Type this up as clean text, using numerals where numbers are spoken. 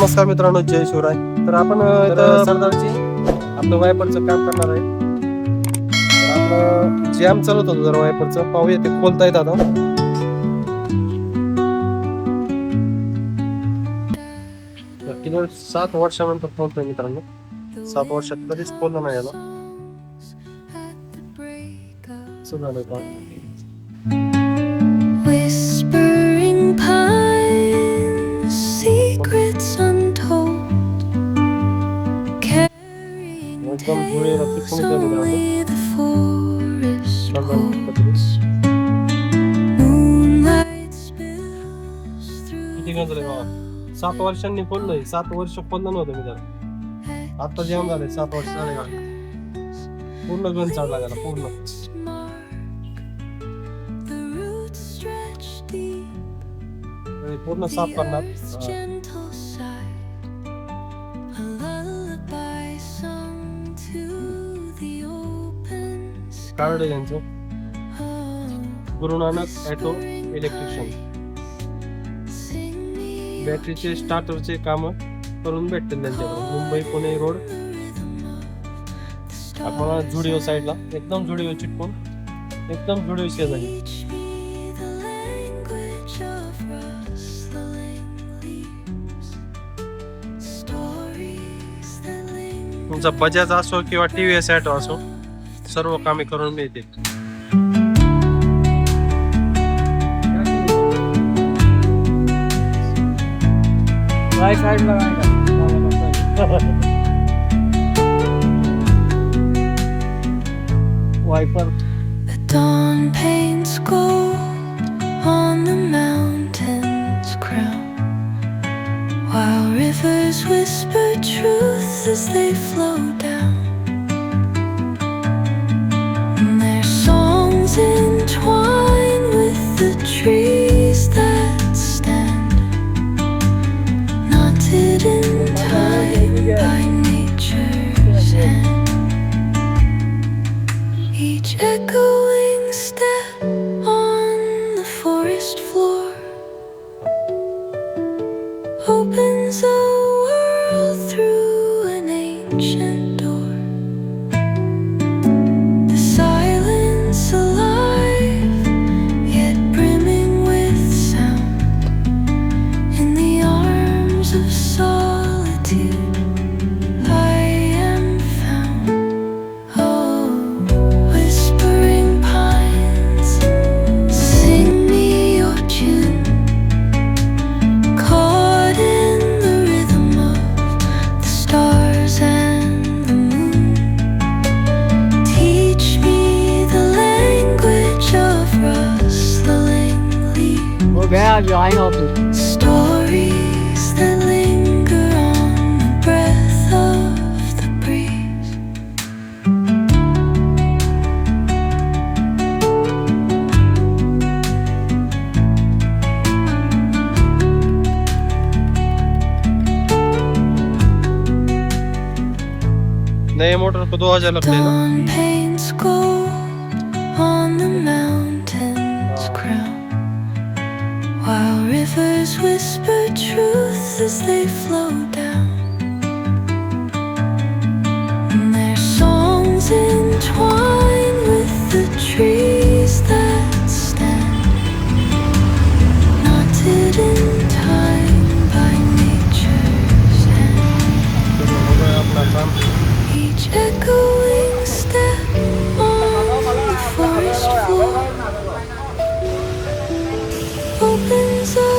नमस्कार मित्रांनो, जय शिवराय. तर आपण इथं सरदारची आपलं वायपरचं काम करणार आहे. तर आपलं जॅम चालवत होतं जरा वायपरचं, पाहूया ते खोलता येत आता. किती 7 वर्षानंतर खोलतोय मित्रांनो. 7 वर्षात कधीच खोललं नाही याला. झालं का Whispering pines, secrets untold, carrying tales only the forest holds. Moonlight spills through. किती गंज झाले बाबा. 7 वर्षांनी खोललंय. 7 वर्ष खोललं नव्हतं मी त्याला. आता जेवण झालंय 7 वर्ष झाले का पूर्ण गंज चढला त्याला पूर्ण. पूर्ण साफ करणार. कार्ड यांचं गुरु नानक ऑटो इलेक्ट्रिशियन. बॅटरीचे स्टार्टरचे काम करून भेटतील त्यांच्याकडे. मुंबई पुणे रोड आपल्याला जुडिओ साईडला, एकदम जुडिओ चिटकून, एकदम जुडिओ शेजारी. तुमचा बजाज असो किंवा टीव्हीएस ऑटो असो, सर्व कामे करून मिळते. Viper. The dawn paints gold on the mountain's crown, while rivers whisper truth as they flow down. And their songs entwine with the trees that stand, knotted in time by nature's hand. Each echoing step on the forest floor opens a world through an ancient door. The silence alive, yet brimming with sound. In the arms of solitude I am found. Oh, whispering pines, sing me your tune, caught in the rhythm of the stars and the moon. Teach me the language of rustling leaves, stories that linger on the breath of the breeze. नए motor को 2000 लगते हैं ना. Dawn paints gold on the mountain's crown, while rivers whisper truth as they flow down. And their songs entwine with the trees that stand, knotted in time by nature's hand. अपना काम. Each echoing step on the forest floor opens a